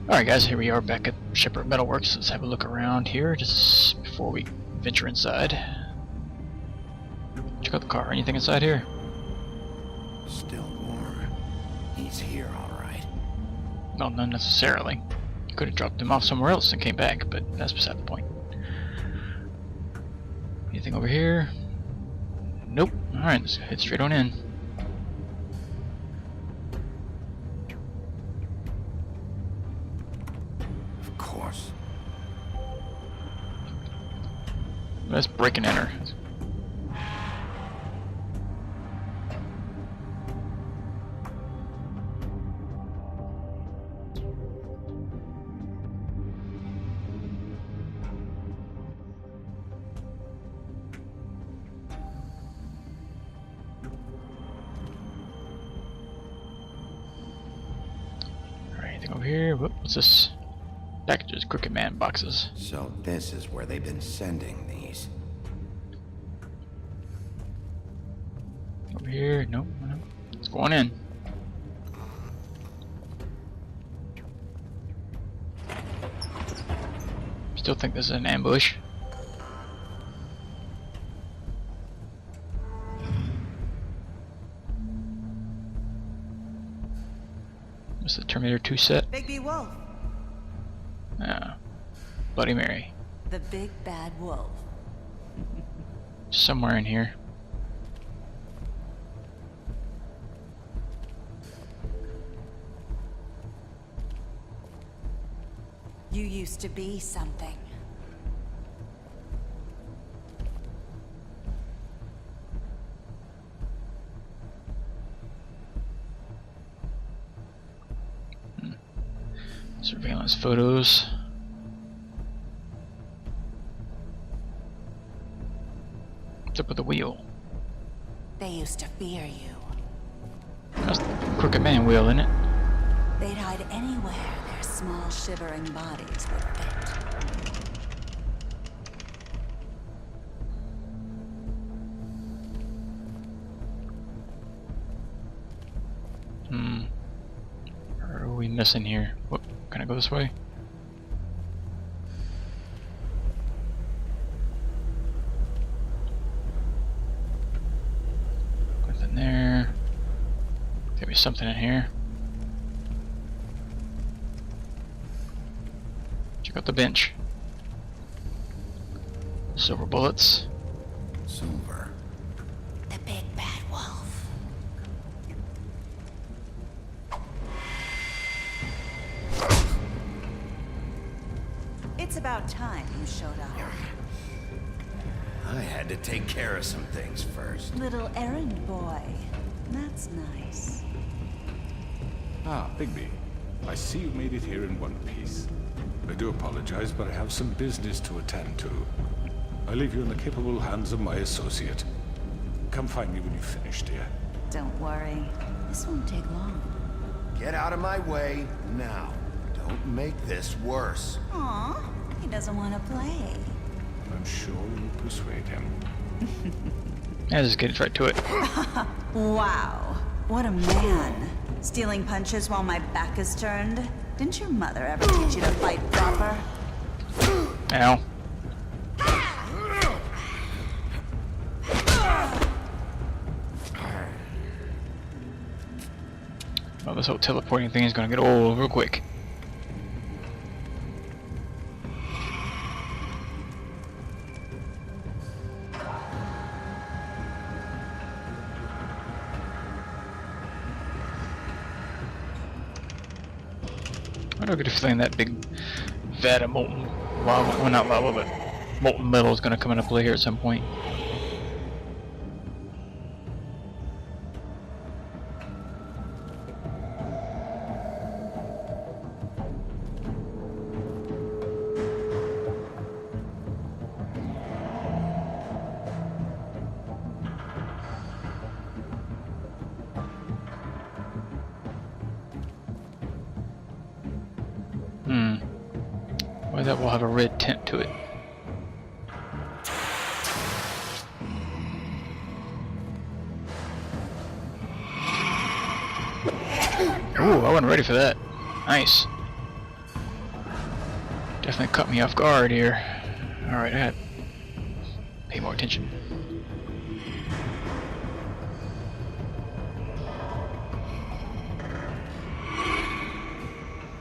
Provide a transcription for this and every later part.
Alright guys, here we are back at Shepherd Metalworks. Let's have a look around here just before we venture inside. Check out the car. Anything inside here? Still warm. He's here, alright. No, not necessarily. You could have dropped him off somewhere else and came back, but that's beside the point. Anything over here? Nope. Alright, let's head straight on in. Of course. Let's break and enter. Anything over here? What's this? Packages, Crooked Man boxes. So this is where they've been sending these. Over here? Nope. Nope. Let's go on in. Still think this is an ambush. What's the Terminator 2 set? Bigby Wolf. Bloody Mary. The big bad wolf. Somewhere in here. You used to be something. Surveillance photos. What's up with the wheel? They used to fear you. That's the Crooked Man wheel, isn't it? They'd hide anywhere their small shivering bodies would fit. What are we missing here? What? Can I go this way? Nothing there. There'll be something in here. Check out the bench. Silver bullets. Silver. The big bad wolf. It's about time you showed up. I had to take care of some things first. Little errand boy. That's nice. Ah, Bigby. I see you made it here in one piece. I do apologize, but I have some business to attend to. I leave you in the capable hands of my associate. Come find me when you've finished, dear. Don't worry. This won't take long. Get out of my way now. Don't make this worse. Aw, he doesn't want to play. I'm sure you'll persuade him. Yeah, just get right to it. Wow, what a man. Stealing punches while my back is turned? Didn't your mother ever teach you to fight proper? Ow. Well, this whole teleporting thing is gonna get old real quick. I don't get a feeling that big vat of molten lava, well not lava, but molten metal is gonna come into play here at some point. Why that will have a red tint to it. Ooh, I wasn't ready for that. Nice. Definitely cut me off guard here. Alright, I gotta pay more attention.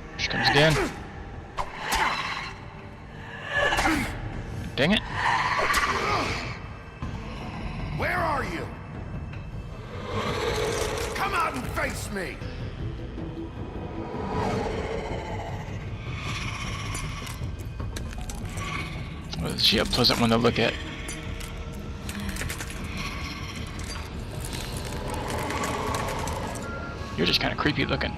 Here she comes again. Dang it. Where are you? Come out and face me! Well, is she a pleasant one to look at? You're just kind of creepy looking.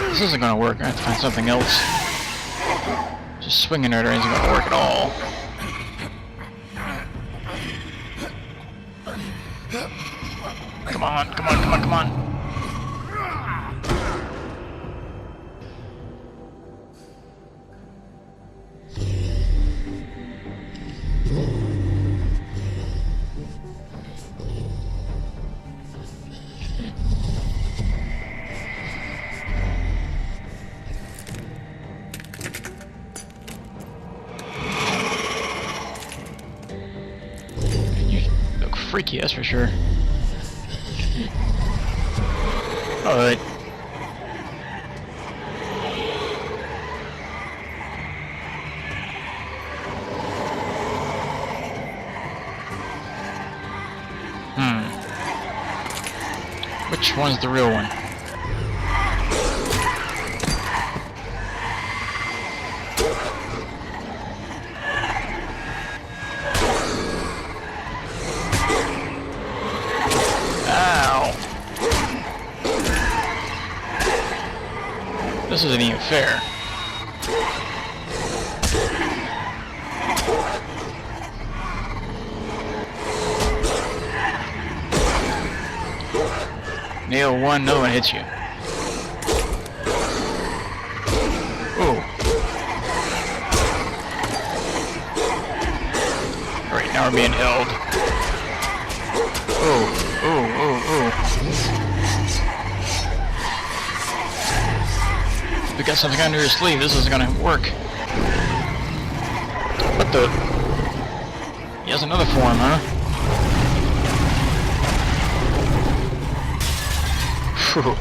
This isn't gonna work. I have to find something else. Just swinging at her isn't gonna work at all. Come on, come on, come on, come on. You look freaky, that's for sure. Alright. Which one's the real one? Ow! This isn't even fair. Nail one, no one hits you. Ooh. Alright, now we're being held. Ooh, ooh, ooh, ooh. You got something under your sleeve, this isn't gonna work. What the? He has another form, huh? Whew.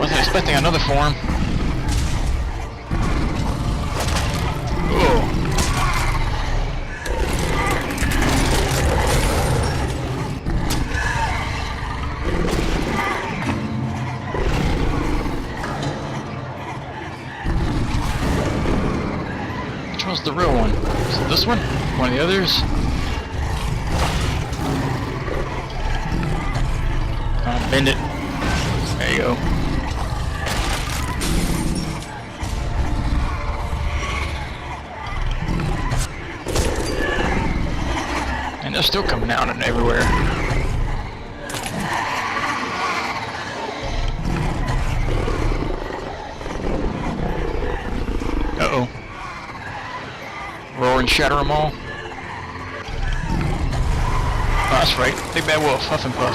Wasn't expecting another form. Ooh. Which one's the real one? Is it this one? One of the others? Bend it. There you go. And they're still coming out and everywhere. Uh-oh. Roar and shatter them all. Oh, that's right. Big bad wolf, huff and puff.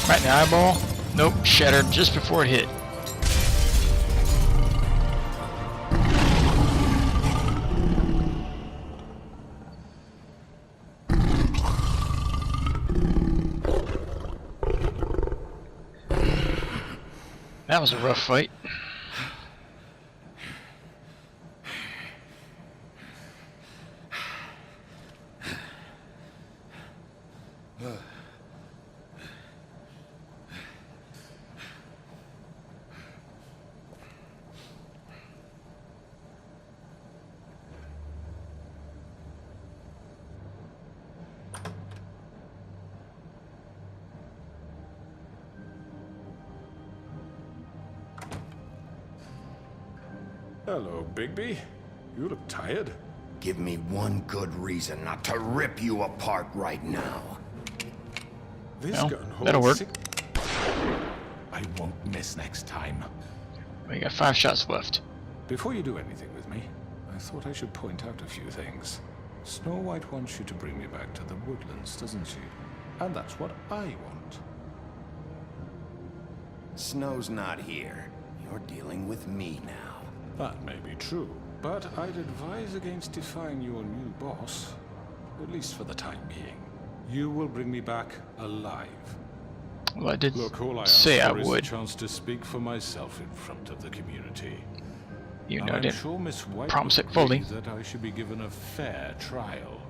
Right in the eyeball? Nope, shattered just before it hit. That was a rough fight. Hello, Bigby. You look tired. Give me one good reason not to rip you apart right now. This Well, gun holds that'll work. I won't miss next time. We got 5 shots left. Before you do anything with me, I thought I should point out a few things. Snow White wants you to bring me back to the woodlands, doesn't she? And that's what I want. Snow's not here. You're dealing with me now. That may be true, but I'd advise against defying your new boss, at least for the time being. You will bring me back alive. Well, I did Look, all I say ask I for is would. the chance to speak for myself in front of the community. You And know, I I'm didn't sure Miss White promise would it fully. agree that I should be given a fair trial.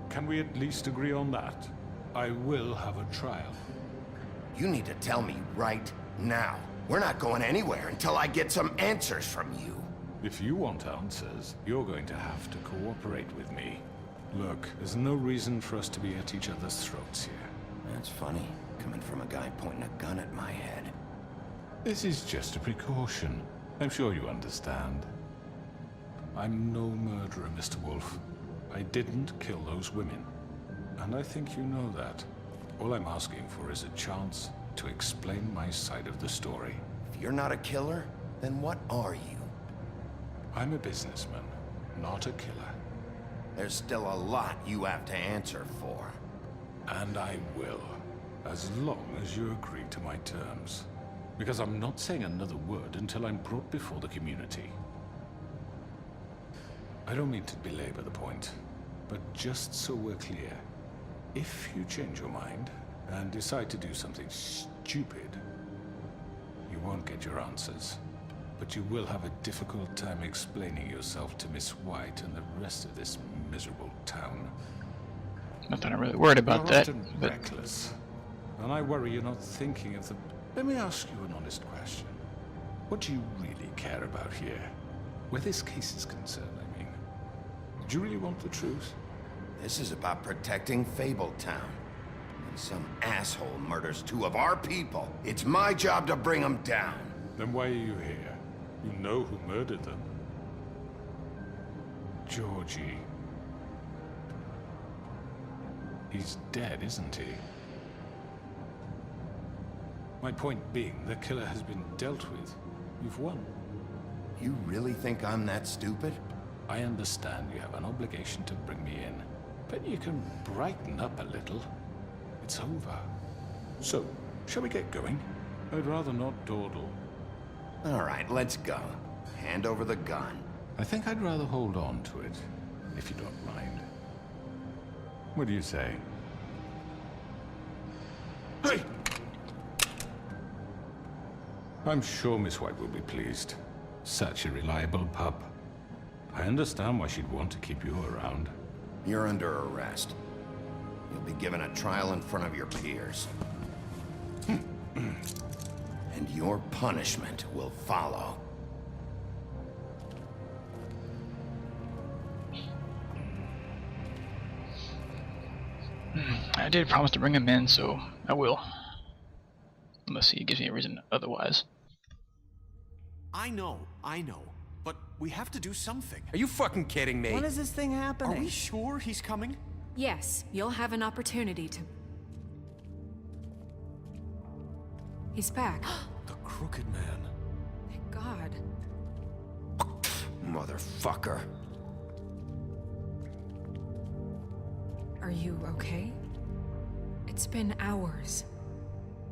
Can we at least agree on that? I will have a trial. You need to tell me right now. We're not going anywhere until I get some answers from you. If you want answers, you're going to have to cooperate with me. Look, there's no reason for us to be at each other's throats here. That's funny, coming from a guy pointing a gun at my head. This is just a precaution. I'm sure you understand. I'm no murderer, Mr. Wolf. I didn't kill those women. And I think you know that. All I'm asking for is a chance to explain my side of the story. If you're not a killer, then what are you? I'm a businessman, not a killer. There's still a lot you have to answer for. And I will, as long as you agree to my terms. Because I'm not saying another word until I'm brought before the community. I don't mean to belabor the point, but just so we're clear, if you change your mind and decide to do something stupid, you won't get your answers. But you will have a difficult time explaining yourself to Miss White and the rest of this miserable town. Not that I'm really worried about You're that, often but reckless, and I worry you're not thinking of the... Let me ask you an honest question. What do you really care about here? Where this case is concerned, I mean. Do you really want the truth? This is about protecting Fabletown. When some asshole murders 2 of our people, it's my job to bring them down. Then why are you here? You know who murdered them. Georgie. He's dead, isn't he? My point being, the killer has been dealt with. You've won. You really think I'm that stupid? I understand you have an obligation to bring me in, but you can brighten up a little. It's over. So, shall we get going? I'd rather not dawdle. All right, let's go. Hand over the gun. I think I'd rather hold on to it, if you don't mind. What do you say? Hey! I'm sure Miss White will be pleased. Such a reliable pup. I understand why she'd want to keep you around. You're under arrest. You'll be given a trial in front of your peers. And your punishment will follow. I did promise to bring him in, so I will. Unless he gives me a reason otherwise. I know. But we have to do something. Are you fucking kidding me? When is this thing Are happening? we sure he's coming? Yes, you'll have an opportunity to... He's back. The Crooked Man. Thank God. Motherfucker. Are you okay? It's been hours.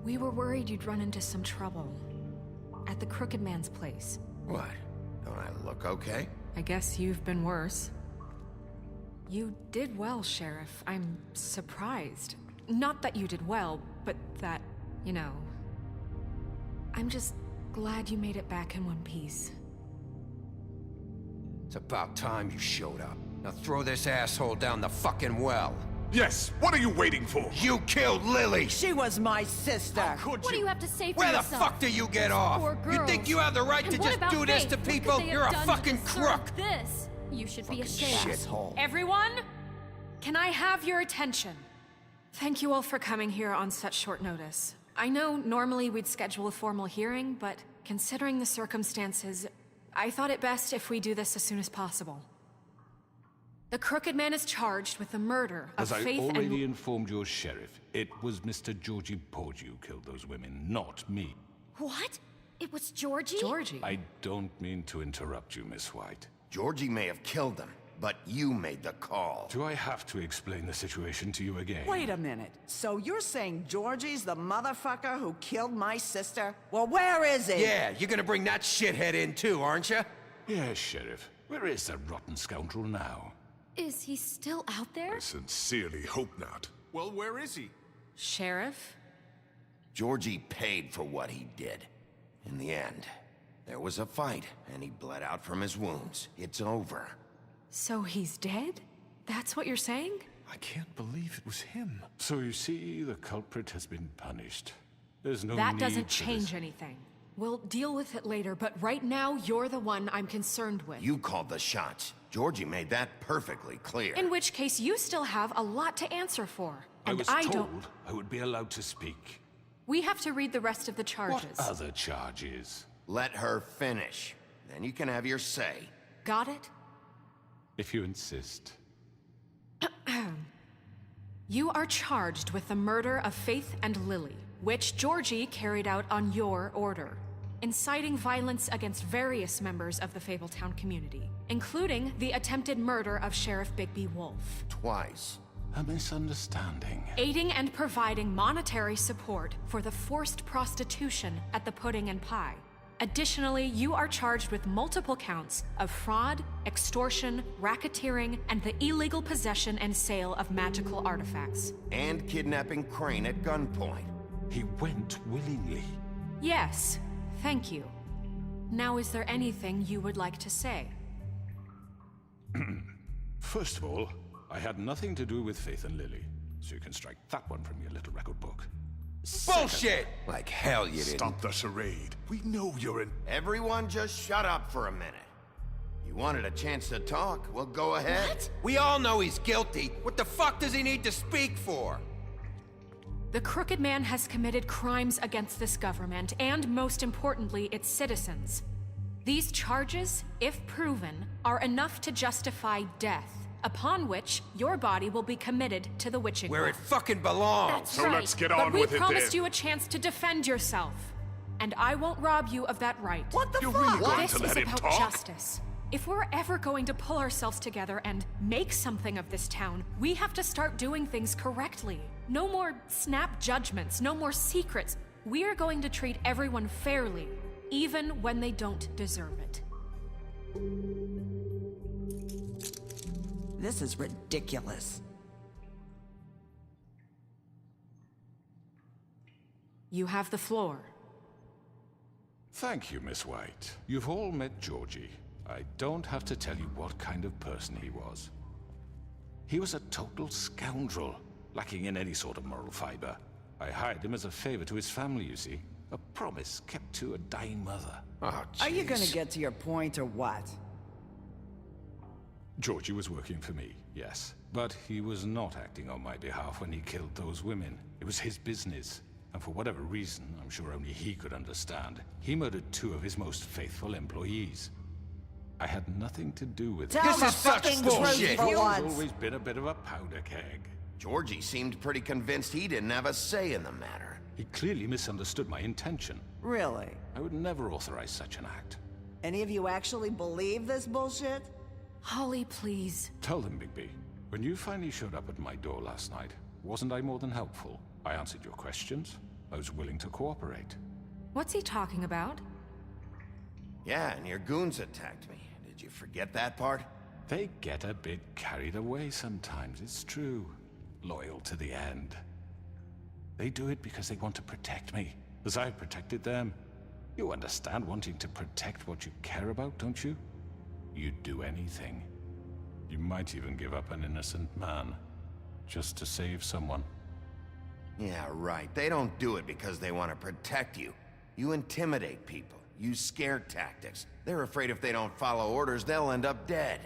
We were worried you'd run into some trouble. At the Crooked Man's place. What? Don't I look okay? I guess you've been worse. You did well, Sheriff. I'm surprised. Not that you did well, but that, you know... I'm just glad you made it back in one piece. It's about time you showed up. Now throw this asshole down the fucking well. Yes, what are you waiting for? You killed Lily! She was my sister. Could What do you? you have to say for Where the yourself? fuck do you get off? Poor You girls. think you have the right And to what just about do this Faith? to What could people? they have You're a done to fucking deserve crook! This. You should be ashamed. Shithole. Everyone, can I have your attention? Thank you all for coming here on such short notice. I know normally we'd schedule a formal hearing, but considering the circumstances, I thought it best if we do this as soon as possible. The Crooked Man is charged with the murder of As I Faith and... already informed your sheriff, it was Mr. Georgie Porgy who killed those women, not me. What? It was Georgie? Georgie? I don't mean to interrupt you, Miss White. Georgie may have killed them, but you made the call. Do I have to explain the situation to you again? Wait a minute. So you're saying Georgie's the motherfucker who killed my sister? Well, where is he? Yeah, you're gonna bring that shithead in too, aren't you? Yes, Sheriff. Where is the rotten scoundrel now? Is he still out there? I sincerely hope not. Well, where is he? Sheriff? Georgie paid for what he did. In the end, there was a fight, and he bled out from his wounds. It's over. So he's dead? That's what you're saying? I can't believe it was him. So you see, the culprit has been punished. There's no That need doesn't for change this. anything. We'll deal with it later, but right now, you're the one I'm concerned with. You called the shots. Georgie made that perfectly clear. In which case, you still have a lot to answer for. I And was I told don't... I would be allowed to speak. We have to read the rest of the charges. What other charges? Let her finish. Then you can have your say. Got it? If you insist. You are charged with the murder of Faith and Lily, which Georgie carried out on your order, inciting violence against various members of the Fabletown community, including the attempted murder of Sheriff Bigby Wolf. Twice. A misunderstanding. Aiding and providing monetary support for the forced prostitution at the Pudding and Pie. Additionally, you are charged with multiple counts of fraud, extortion, racketeering, and the illegal possession and sale of magical artifacts. And kidnapping Crane at gunpoint. He went willingly. Yes, thank you. Now, is there anything you would like to say? First of all, I had nothing to do with Faith and Lily, so you can strike that one from your little record book. Bullshit! Like hell you didn't. Stop the charade. We know you're in... Everyone just shut up for a minute. You wanted a chance to talk? Well, go ahead. What? We all know he's guilty. What the fuck does he need to speak for? The Crooked Man has committed crimes against this government, and most importantly, its citizens. These charges, if proven, are enough to justify death, upon which your body will be committed to the witching Where well. it fucking belongs. That's So right. let's get But on we with it promised then. you a chance to defend yourself, and I won't rob you of that right. What the You're fuck? really going This to is let him about talk? justice. If we're ever going to pull ourselves together and make something of this town, we have to start doing things correctly. No more snap judgments, no more secrets. We are going to treat everyone fairly, even when they don't deserve it. This is ridiculous. You have the floor. Thank you, Miss White. You've all met Georgie. I don't have to tell you what kind of person he was. He was a total scoundrel, lacking in any sort of moral fiber. I hired him as a favor to his family, you see. A promise kept to a dying mother. Oh, Are you gonna jeez. get to your point or what? Georgie was working for me, yes. But he was not acting on my behalf when he killed those women. It was his business. And for whatever reason, I'm sure only he could understand, he murdered 2 of his most faithful employees. I had nothing to do with it. Tell This the is such fucking bullshit. truth for He's once. always been a bit of a powder keg. Georgie seemed pretty convinced he didn't have a say in the matter. He clearly misunderstood my intention. Really? I would never authorize such an act. Any of you actually believe this bullshit? Holly, please. Tell them, Bigby. When you finally showed up at my door last night, wasn't I more than helpful? I answered your questions. I was willing to cooperate. What's he talking about? Yeah, and your goons attacked me. Did you forget that part? They get a bit carried away sometimes, it's true. Loyal to the end. They do it because they want to protect me, as I've protected them. You understand wanting to protect what you care about, don't you? You'd do anything. You might even give up an innocent man, just to save someone. Yeah, right. They don't do it because they want to protect you. You intimidate people, use scare tactics. They're afraid if they don't follow orders, they'll end up dead.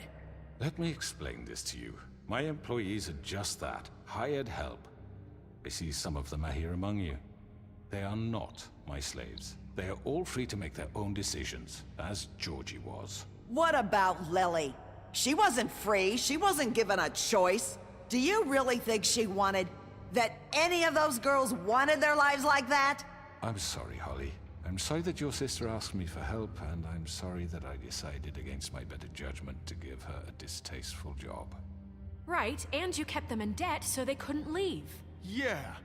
Let me explain this to you. My employees are just that, hired help. I see some of them are here among you. They are not my slaves. They are all free to make their own decisions, as Georgie was. What about Lily? She wasn't free. She wasn't given a choice. Do you really think she wanted... that any of those girls wanted their lives like that? I'm sorry, Holly. I'm sorry that your sister asked me for help, and I'm sorry that I decided against my better judgment to give her a distasteful job. Right, and you kept them in debt so they couldn't leave. Yeah.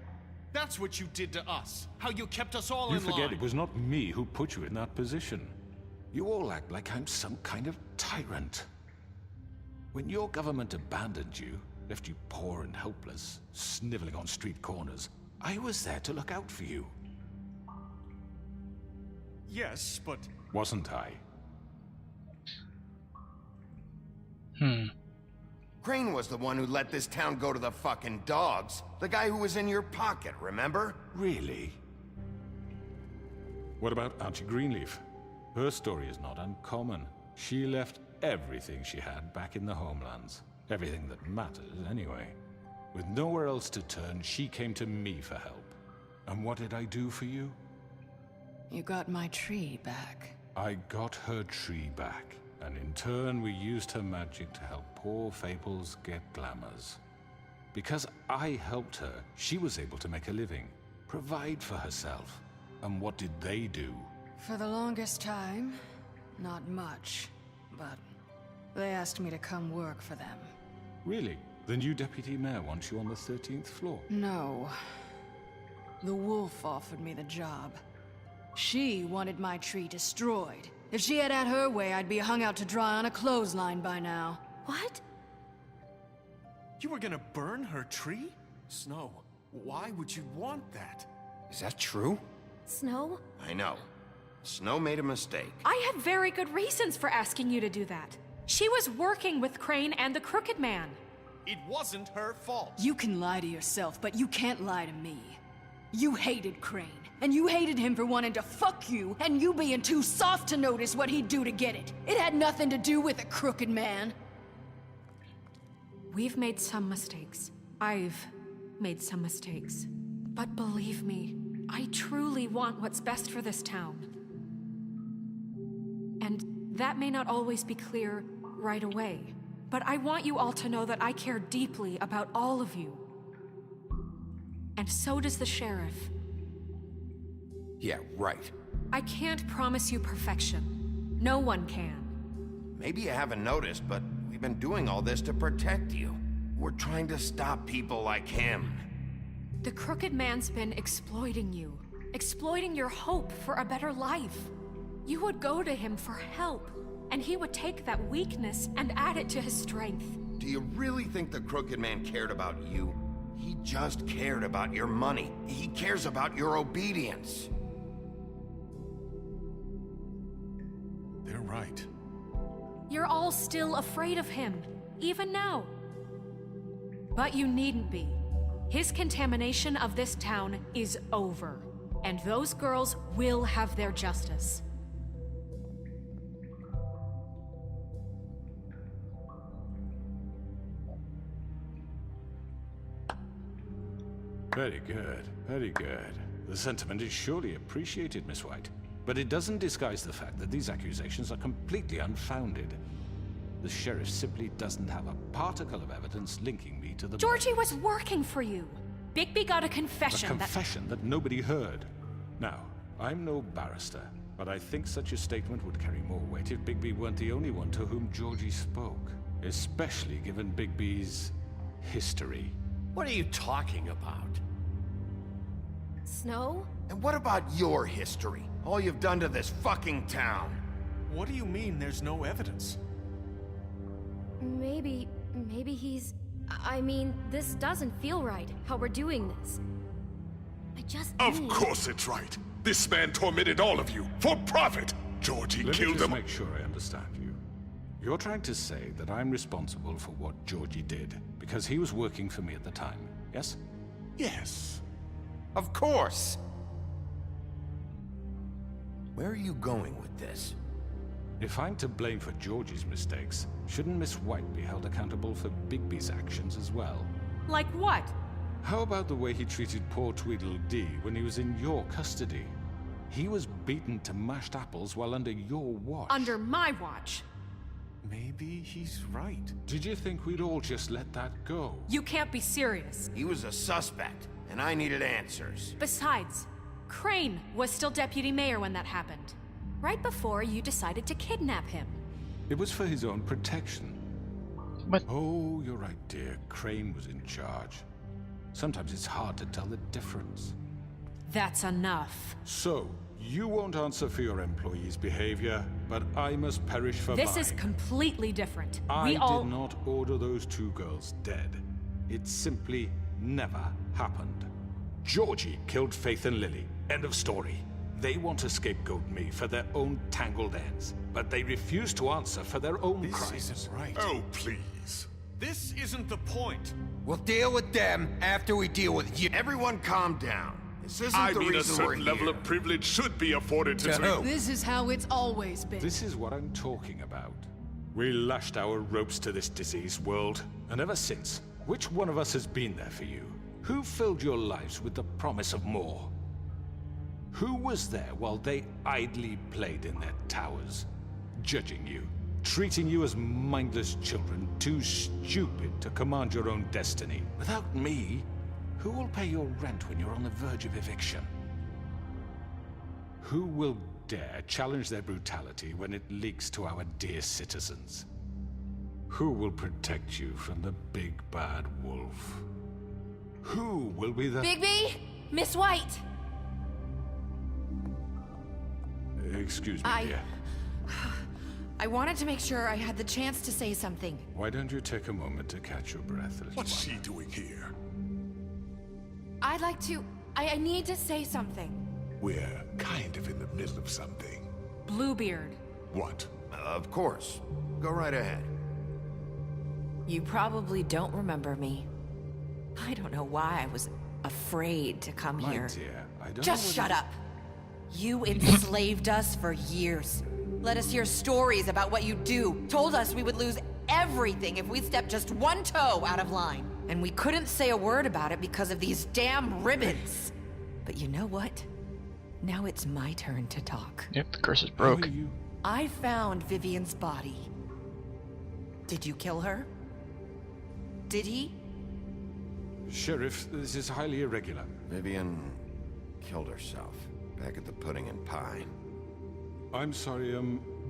That's what you did to us. How you kept us all You in line. forget it was not me who put you in that position. You all act like I'm some kind of tyrant. When your government abandoned you, left you poor and helpless, sniveling on street corners, I was there to look out for you. Yes, but... Wasn't I? Crane was the one who let this town go to the fucking dogs. The guy who was in your pocket, remember? Really? What about Auntie Greenleaf? Her story is not uncommon. She left everything she had back in the homelands. Everything that matters, anyway. With nowhere else to turn, she came to me for help. And what did I do for you? You got my tree back. I got her tree back, and in turn we used her magic to help poor Fables get glamours. Because I helped her, she was able to make a living, provide for herself. And what did they do? For the longest time, not much, but they asked me to come work for them. Really? The new deputy mayor wants you on the 13th floor? No. The wolf offered me the job. She wanted my tree destroyed. If she had her way, I'd be hung out to dry on a clothesline by now. What? You were gonna burn her tree? Snow, why would you want that? Is that true? Snow? I know. Snow made a mistake. I had very good reasons for asking you to do that. She was working with Crane and the Crooked Man. It wasn't her fault. You can lie to yourself, but you can't lie to me. You hated Crane, and you hated him for wanting to fuck you, and you being too soft to notice what he'd do to get it. It had nothing to do with a Crooked Man. We've made some mistakes. I've made some mistakes. But believe me, I truly want what's best for this town. And that may not always be clear right away, but I want you all to know that I care deeply about all of you. And so does the sheriff. Yeah, right. I can't promise you perfection. No one can. Maybe you haven't noticed, but we've been doing all this to protect you. We're trying to stop people like him. The Crooked Man's been exploiting you. Exploiting your hope for a better life. You would go to him for help, and he would take that weakness and add it to his strength. Do you really think the Crooked Man cared about you? He just cared about your money. He cares about your obedience. They're right. You're all still afraid of him, even now. But you needn't be. His contamination of this town is over, and those girls will have their justice. Very good, very good. The sentiment is surely appreciated, Miss White. But it doesn't disguise the fact that these accusations are completely unfounded. The sheriff simply doesn't have a particle of evidence linking me to the... Georgie was working for you. Bigby got a confession A confession that nobody heard. Now, I'm no barrister, but I think such a statement would carry more weight if Bigby weren't the only one to whom Georgie spoke. Especially given Bigby's history. What are you talking about? Snow? And what about your history? All you've done to this fucking town? What do you mean there's no evidence? Maybe he's... I mean, this doesn't feel right, how we're doing this. I just Of need... course it's right. This man tormented all of you for profit. Georgie Let me killed just them. make sure I understand you. You're trying to say that I'm responsible for what Georgie did because he was working for me at the time, yes? Yes. Of course! Where are you going with this? If I'm to blame for Georgie's mistakes, shouldn't Miss White be held accountable for Bigby's actions as well? Like what? How about the way he treated poor Tweedledee when he was in your custody? He was beaten to mashed apples while under your watch. Under my watch. Maybe he's right. Did you think we'd all just let that go? You can't be serious. He was a suspect, and I needed answers. Besides, Crane was still deputy mayor when that happened. Right before you decided to kidnap him. It was for his own protection. But Oh, you're right, dear. Crane was in charge. Sometimes it's hard to tell the difference. That's enough. So, you won't answer for your employees' behavior, but I must perish for This mine. is completely different. I We all... did not order those 2 girls dead. It simply never happened. Georgie killed Faith and Lily. End of story. They want to scapegoat me for their own tangled ends, but they refuse to answer for their own This crimes. isn't right. Oh, please. This isn't the point. We'll deal with them after we deal with you. Everyone calm down. This isn't I the mean, a reason we're certain level here. of privilege should be afforded to... To who? This is how it's always been. This is what I'm talking about. We lashed our ropes to this diseased world, and ever since, which one of us has been there for you? Who filled your lives with the promise of more? Who was there while they idly played in their towers, judging you, treating you as mindless children, too stupid to command your own destiny? Without me, who will pay your rent when you're on the verge of eviction? Who will dare challenge their brutality when it leaks to our dear citizens? Who will protect you from the big bad wolf? Who will be the... Bigby! Miss White! Excuse me, dear. I wanted to make sure I had the chance to say something. Why don't you take a moment to catch your breath, little What's one? she doing here? I'd like to... I need to say something. We're kind of in the middle of something. Bluebeard. What? Of course. Go right ahead. You probably don't remember me. I don't know why I was afraid to come My here. dear, I don't Just know shut up. You enslaved us for years. Let us hear stories about what you do. Told us we would lose everything if we stepped just one toe out of line. And we couldn't say a word about it because of these damn ribbons. But you know what? Now it's my turn to talk. yep, the curse is How broke. are you? I found Vivian's body. Did you kill her? Did he? Sheriff, this is highly irregular. Vivian killed herself back at the Pudding and Pie. I'm sorry,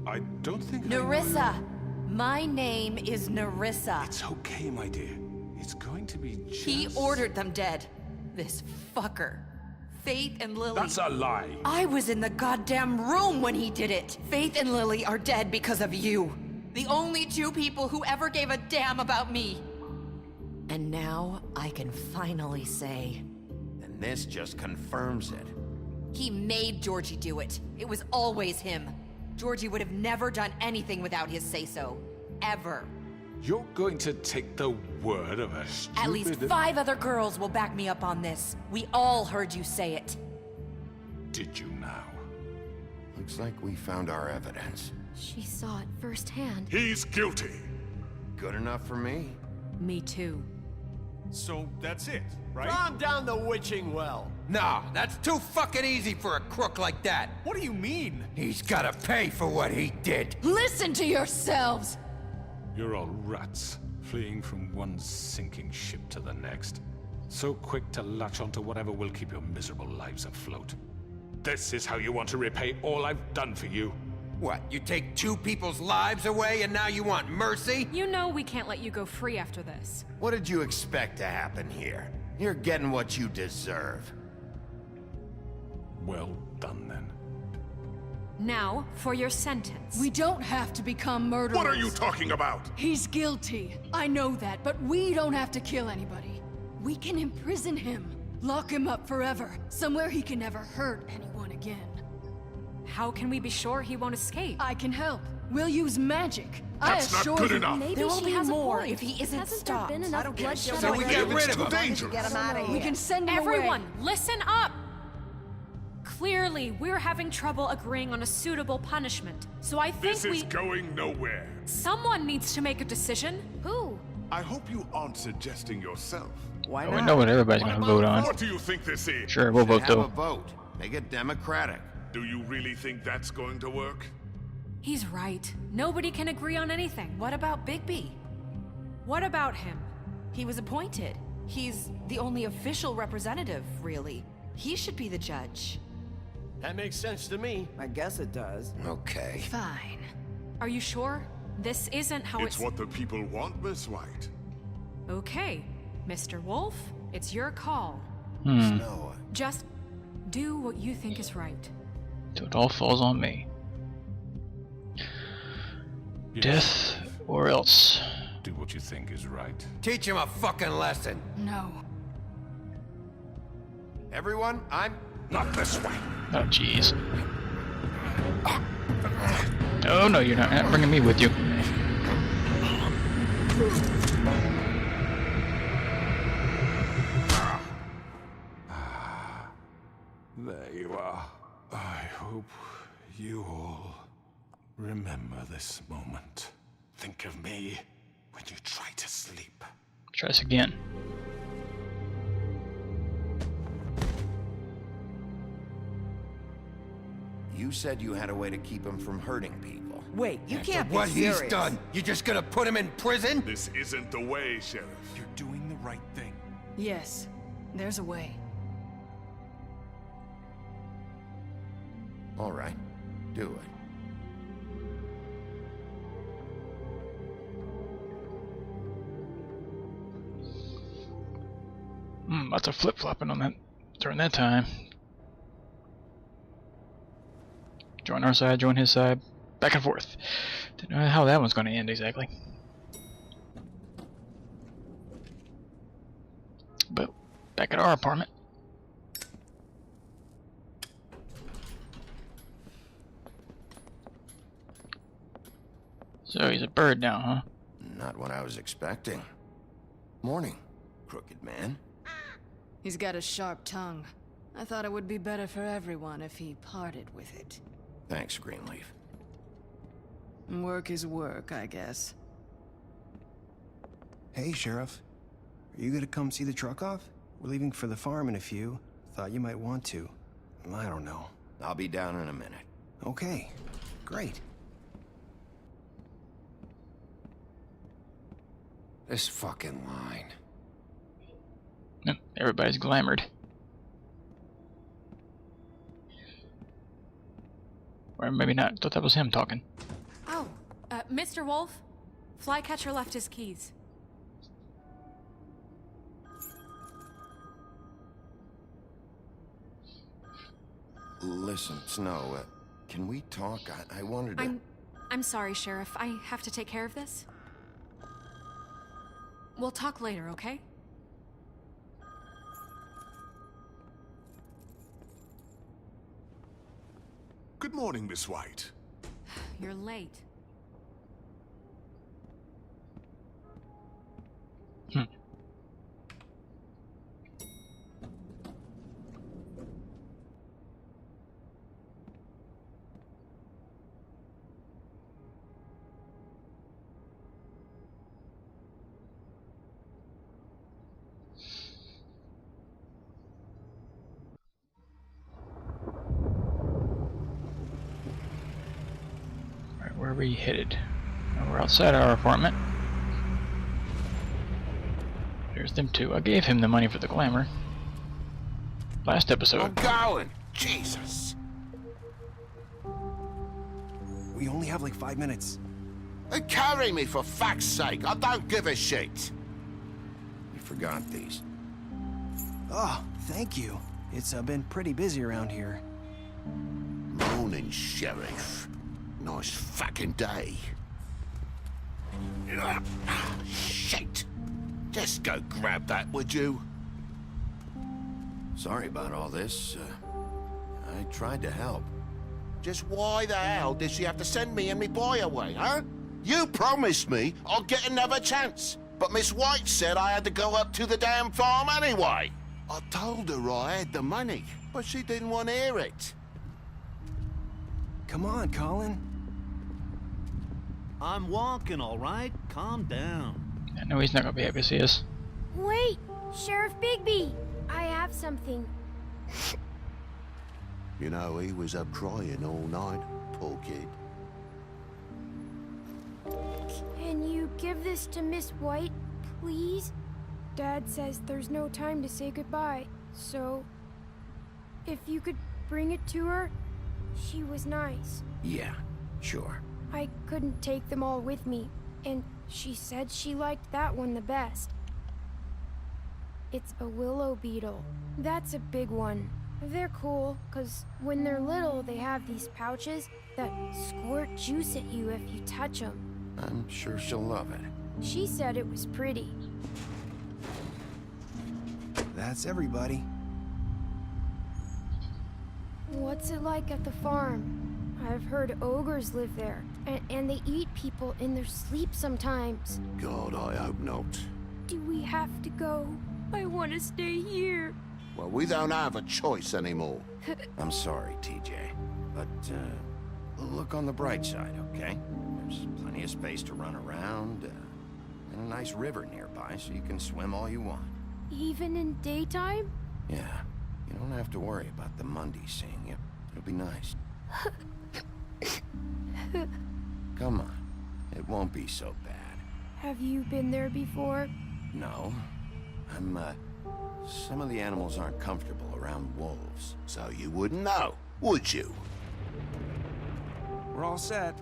I don't think Nerissa! My name is Nerissa. It's okay, my dear. It's going to be just... He ordered them dead. This fucker. Faith and Lily. That's a lie. I was in the goddamn room when he did it. Faith and Lily are dead because of you. The only 2 people who ever gave a damn about me. And now I can finally say... And this just confirms it. He made Georgie do it. It was always him. Georgie would have never done anything without his say-so. Ever. You're going to take the word of a stupid... At least 5 other girls will back me up on this. We all heard you say it. Did you now? Looks like we found our evidence. She saw it firsthand. He's guilty. Good enough for me? Me too. So that's it, right? Calm down the witching well. No, that's too fucking easy for a crook like that. What do you mean? He's gotta pay for what he did. Listen to yourselves! You're all rats, fleeing from one sinking ship to the next. So quick to latch onto whatever will keep your miserable lives afloat. This is how you want to repay all I've done for you? What, you take 2 people's lives away and now you want mercy? You know we can't let you go free after this. What did you expect to happen here? You're getting what you deserve. Well done, then. Now, for your sentence. We don't have to become murderers. What are you talking about? He's guilty. I know that, but we don't have to kill anybody. We can imprison him. Lock him up forever. Somewhere he can never hurt anyone again. How can we be sure he won't escape? I can help. We'll use magic. That's I not assure good you. enough. Maybe There will she be has more a point. if he isn't Hasn't stopped. there been enough bloodshed? So we get rid of him. Dangerous. Get him out of here. We can send him Everyone, away. listen up! Clearly, we're having trouble agreeing on a suitable punishment. So I think This is going nowhere. someone needs to make a decision. Who? I hope you aren't suggesting yourself. Why We not? know what everybody's gonna vote on. What do you think this is? Sure, we'll vote Have a though. vote. Make it democratic. Do you really think that's going to work? He's right. Nobody can agree on anything. What about Bigby? What about him? He was appointed. He's the only official representative, really. He should be the judge. That makes sense to me. I guess it does. Okay. Fine. Are you sure? This isn't how It's what the people want, Miss White. Okay, Mr. Wolf, it's your call. Snow. Just do what you think is right. So it all falls on me. Yes. Death or else. Do what you think is right. Teach him a fucking lesson. No. Everyone, I'm... Not this way. Oh, jeez. Oh, no, you're not. You're not bringing me with you. There you are. I hope you all remember this moment. Think of me when you try to sleep. Try this again. You said you had a way to keep him from hurting people. Wait, you After can't be what serious. he's done, you just gonna put him in prison? This isn't the way, Sheriff. You're doing the right thing. Yes, there's a way. All right, do it. Lots of flip-flopping on that during that time. Join our side, join his side, back and forth. Didn't know how that one's going to end exactly. But back at our apartment. So he's a bird now, huh? Not what I was expecting. Morning, crooked man. He's got a sharp tongue. I thought it would be better for everyone if he parted with it. Thanks, Greenleaf. Work is work, I guess. Hey, Sheriff. Are you gonna come see the truck off? We're leaving for the farm in a few. Thought you might want to. I don't know. I'll be down in a minute. Okay, great. This fucking line. Everybody's glamored. Or maybe not. I thought that was him talking. Oh, Mr. Wolf, Flycatcher left his keys. Listen, Snow, can we talk? I wanted to... I'm sorry, Sheriff. I have to take care of this. We'll talk later, okay? Good morning, Miss White. You're late. Where are we headed? We're outside our apartment. There's them two. I gave him the money for the glamour. Last episode. I'm going! Jesus! We only have like 5 minutes. Carry me, for fuck's sake! I don't give a shit! You forgot these. Oh, thank you. It's been pretty busy around here. Morning, Sheriff. Nice fucking day. Shit! Just go grab that, would you? Sorry about all this. I tried to help. Just why the hell did she have to send me and me boy away, huh? You promised me I'll get another chance, but Miss White said I had to go up to the damn farm anyway. I told her I had the money, but she didn't want to hear it. Come on, Colin. I'm walking, all right? Calm down. I know he's not gonna be happy to see us. Wait, Sheriff Bigby! I have something. You know, he was up crying all night, poor kid. Can you give this to Miss White, please? Dad says there's no time to say goodbye, so... if you could bring it to her, she was nice. Yeah, sure. I couldn't take them all with me, and she said she liked that one the best. It's a willow beetle. That's a big one. They're cool, 'cause when they're little, they have these pouches that squirt juice at you if you touch them. I'm sure she'll love it. She said it was pretty. That's everybody. What's it like at the farm? I've heard ogres live there, and they eat people in their sleep sometimes. God, I hope not. Do we have to go? I want to stay here. Well, we don't have a choice anymore. I'm sorry, TJ. But, look on the bright side, okay? There's plenty of space to run around, and a nice river nearby, so you can swim all you want. Even in daytime? Yeah, you don't have to worry about the Mundies seeing you. It'll be nice. Come on, it won't be so bad. Have you been there before? No, some of the animals aren't comfortable around wolves. So you wouldn't know, would you? We're all set.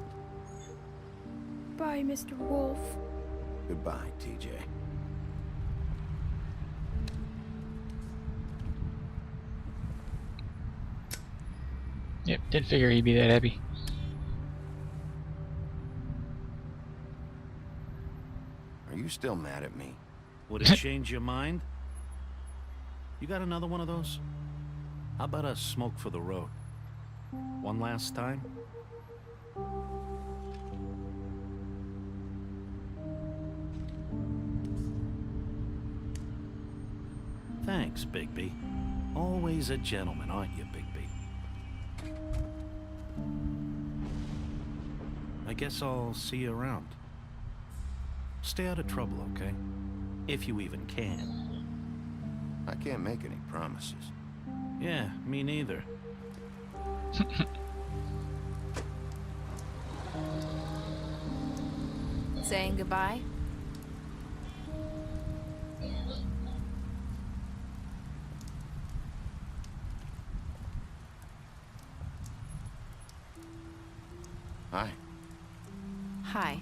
Bye, Mr. Wolf. Goodbye, TJ. Yep, did figure he'd be that happy. Are you still mad at me? Would it change your mind? You got another one of those? How about a smoke for the road? One last time? Thanks, Bigby. Always a gentleman, aren't you, Bigby? I guess I'll see you around. Stay out of trouble, okay? If you even can. I can't make any promises. Yeah, me neither. Saying goodbye? Hi. Hi.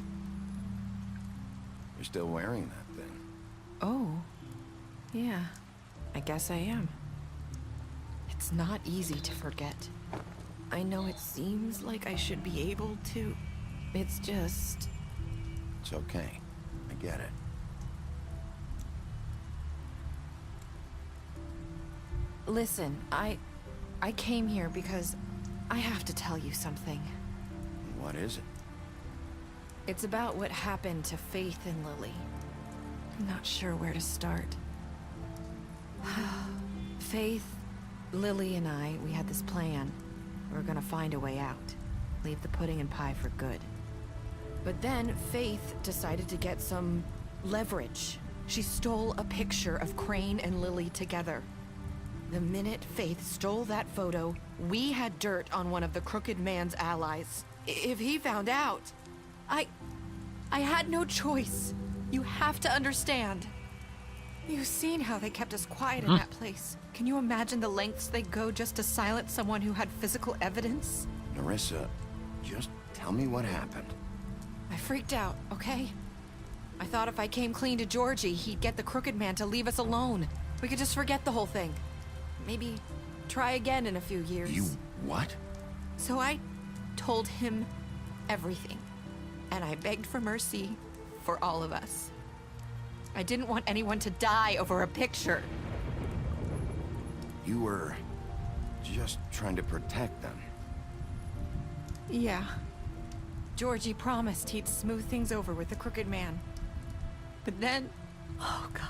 You're still wearing that thing. Oh. Yeah. I guess I am. It's not easy to forget. I know it seems like I should be able to. It's just... It's okay. I get it. Listen, I came here because I have to tell you something. What is it? It's about what happened to Faith and Lily. I'm not sure where to start. Faith, Lily, and I, we had this plan. We were gonna find a way out. Leave the pudding and pie for good. But then Faith decided to get some leverage. She stole a picture of Crane and Lily together. The minute Faith stole that photo, we had dirt on one of the Crooked Man's allies. If he found out, I had no choice. You have to understand. You've seen how they kept us quiet in that place. Can you imagine the lengths they go just to silence someone who had physical evidence? Nerissa, just tell me what happened. I freaked out, okay? I thought if I came clean to Georgie, he'd get the Crooked Man to leave us alone. We could just forget the whole thing. Maybe try again in a few years. You what? So I told him everything. And I begged for mercy for all of us. I didn't want anyone to die over a picture. You were just trying to protect them. Yeah. Georgie promised he'd smooth things over with the Crooked Man. But then... Oh, God.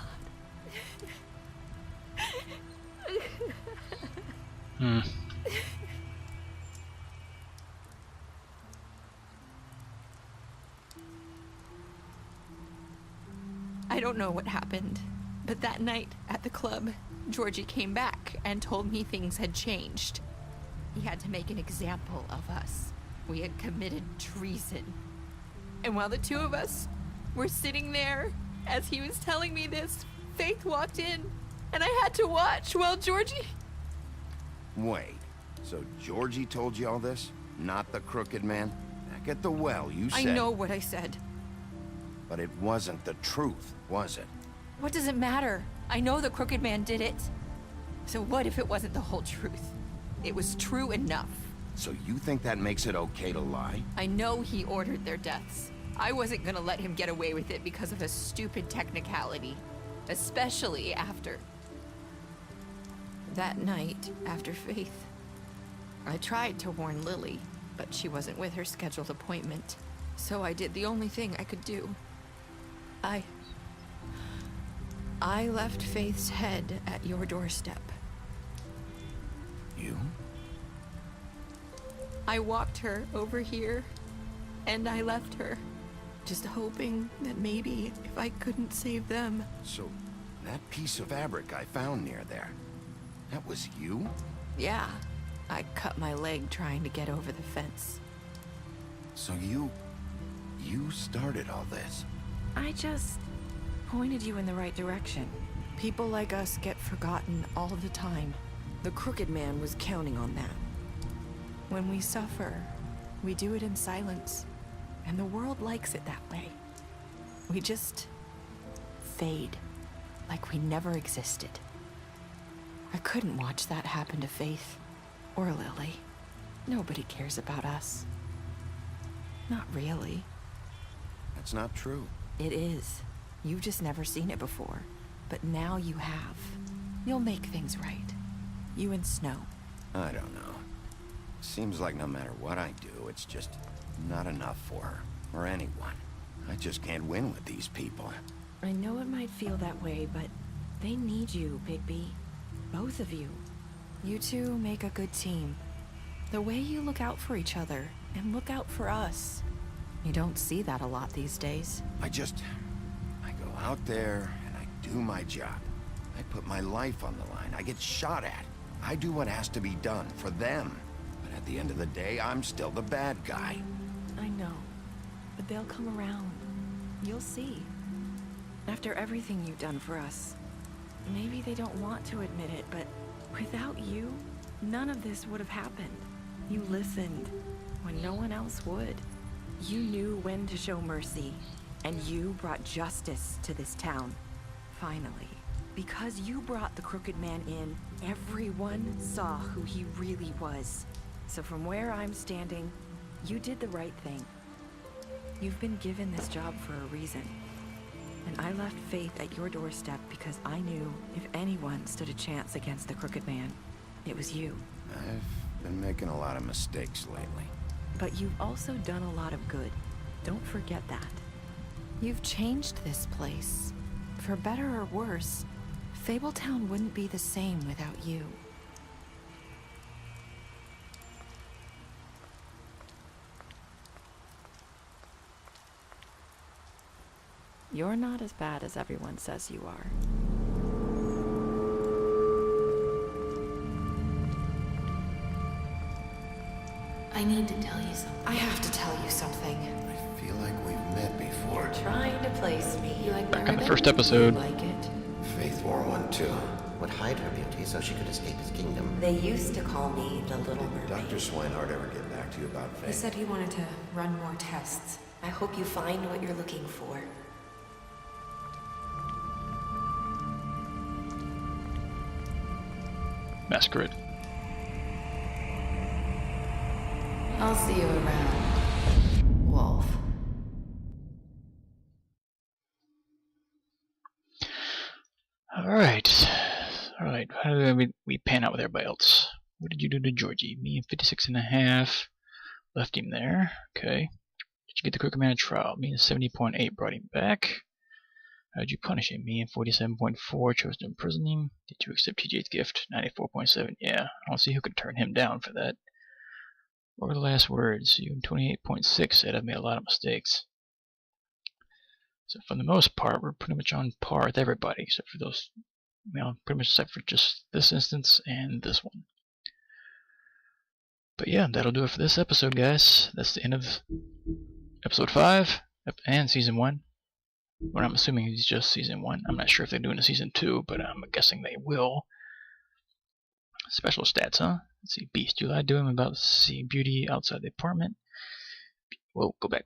I don't know what happened, but that night at the club, Georgie came back and told me things had changed. He had to make an example of us. We had committed treason. And while the two of us were sitting there, as he was telling me this, Faith walked in, and I had to watch while Georgie... Wait, so Georgie told you all this? Not the crooked man? Back at the well, you said... I know what I said. But it wasn't the truth, was it? What does it matter? I know the crooked man did it. So what if it wasn't the whole truth? It was true enough. So you think that makes it okay to lie? I know he ordered their deaths. I wasn't gonna let him get away with it because of a stupid technicality. Especially after... that night, after Faith. I tried to warn Lily, but she wasn't with her scheduled appointment. So I did the only thing I could do. I left Faith's head at your doorstep. You? I walked her over here, and I left her, just hoping that maybe if I couldn't save them... So, that piece of fabric I found near there, that was you? Yeah, I cut my leg trying to get over the fence. So you started all this? I just pointed you in the right direction. People like us get forgotten all the time. The crooked man was counting on that. When we suffer, we do it in silence, and the world likes it that way. We just fade, like we never existed. I couldn't watch that happen to Faith, or Lily. Nobody cares about us. Not really. That's not true. It is. You've just never seen it before. But now you have. You'll make things right. You and Snow. I don't know. Seems like no matter what I do, it's just not enough for her, or anyone. I just can't win with these people. I know it might feel that way, but they need you, Bigby. Both of you. You two make a good team. The way you look out for each other, and look out for us. You don't see that a lot these days. I go out there, and I do my job. I put my life on the line. I get shot at. I do what has to be done for them. But at the end of the day, I'm still the bad guy. I know. But they'll come around. You'll see. After everything you've done for us. Maybe they don't want to admit it, but without you, none of this would have happened. You listened when no one else would. You knew when to show mercy, and you brought justice to this town. Finally. Because you brought the crooked man in, everyone saw who he really was. So from where I'm standing, you did the right thing. You've been given this job for a reason. And I left Faith at your doorstep because I knew if anyone stood a chance against the crooked man, it was you. I've been making a lot of mistakes lately. But you've also done a lot of good. Don't forget that. You've changed this place. For better or worse, Fabletown wouldn't be the same without you. You're not as bad as everyone says you are. I need to tell you something. I have to tell you something. I feel like we've met before. You're trying to place me. You like my Back in the ribbon? first episode. You like it? Faith wore one too. Would hide her beauty so she could escape his kingdom. They used to call me the Little Did Mermaid. Dr. Swinehart ever get back to you about Faith? He said he wanted to run more tests. I hope you find what you're looking for. Masquerade. I'll see you around, Wolf. Alright. Alright, how did we pan out with everybody else? What did you do to Georgie? Me and 56.5. Left him there. Okay. Did you get the crooked man a trial? Me and 70.8 brought him back. How did you punish him? Me and 47.4 chose to imprison him. Did you accept TJ's gift? 94.7. Yeah, I don't see who could turn him down for that. What were the last words? You and 28.6 said I've made a lot of mistakes. So for the most part, we're pretty much on par with everybody, except for those, pretty much except for just this instance and this one. But yeah, that'll do it for this episode, guys. That's the end of episode 5 and season 1. Well, I'm assuming it's just season 1. I'm not sure if they're doing a season 2, but I'm guessing they will. Special stats, huh? Let's see. Beast. You lied to him about seeing Beauty outside the apartment. Whoa, go back.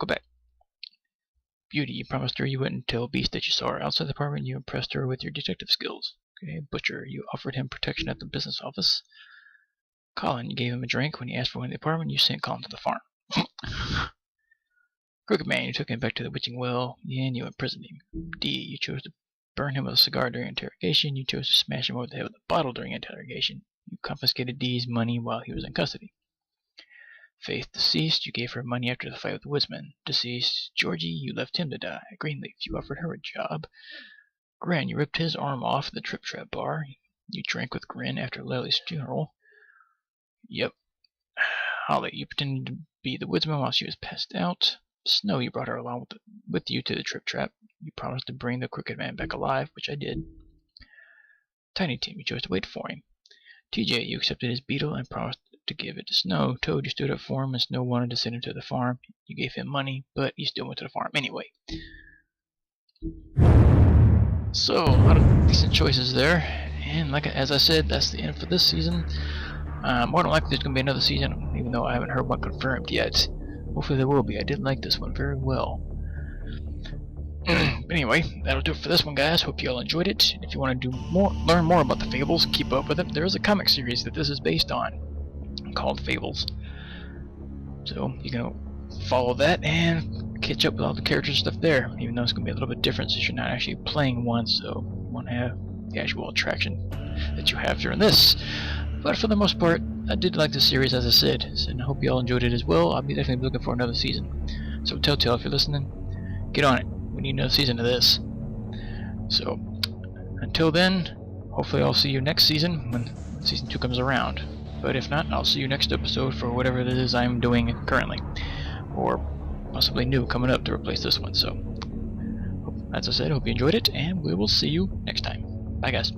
Beauty. You promised her you wouldn't tell Beast that you saw her outside the apartment. You impressed her with your detective skills. Okay. Butcher. You offered him protection at the business office. Colin. You gave him a drink when he asked for one in the apartment. You sent Colin to the farm. Crooked Man. You took him back to the witching well, and you imprisoned him. D. You chose to burn him with a cigar during interrogation. You chose to smash him over the head with a bottle during interrogation. You confiscated D's money while he was in custody. Faith. Deceased. You gave her money after the fight with the woodsman. Deceased. Georgie. You left him to die. Greenleaf. You offered her a job. Grin. You ripped his arm off at the Trip Trap bar. You drank with Grin after Lily's funeral. Yep. Holly. You pretended to be the woodsman while she was passed out. Snow. You brought her along with you to the Trip Trap. You promised to bring the Crooked Man back alive, which I did. Tiny Tim. You chose to wait for him. TJ. You accepted his beetle and promised to give it to Snow. Toad. You stood up for him when Snow wanted to send him to the farm. You gave him money, but he still went to the farm anyway. So, a lot of decent choices there. And as I said, that's the end for this season. More than likely there's going to be another season, even though I haven't heard one confirmed yet. Hopefully there will be. I did like this one very well. But anyway, that'll do it for this one, guys. Hope you all enjoyed it. And if you want to learn more about the Fables, keep up with them. There is a comic series that this is based on called Fables. So you can follow that and catch up with all the characters and stuff there. Even though it's going to be a little bit different since you're not actually playing one, so you won't have the actual attraction that you have during this. But for the most part, I did like the series, as I said, and I hope you all enjoyed it as well. I'll be definitely looking for another season. So TellTale, if you're listening, get on it. We need another season of this. So, until then, hopefully I'll see you next season when season 2 comes around. But if not, I'll see you next episode for whatever it is I'm doing currently. Or possibly new coming up to replace this one. So, as I said, hope you enjoyed it, and we will see you next time. Bye, guys.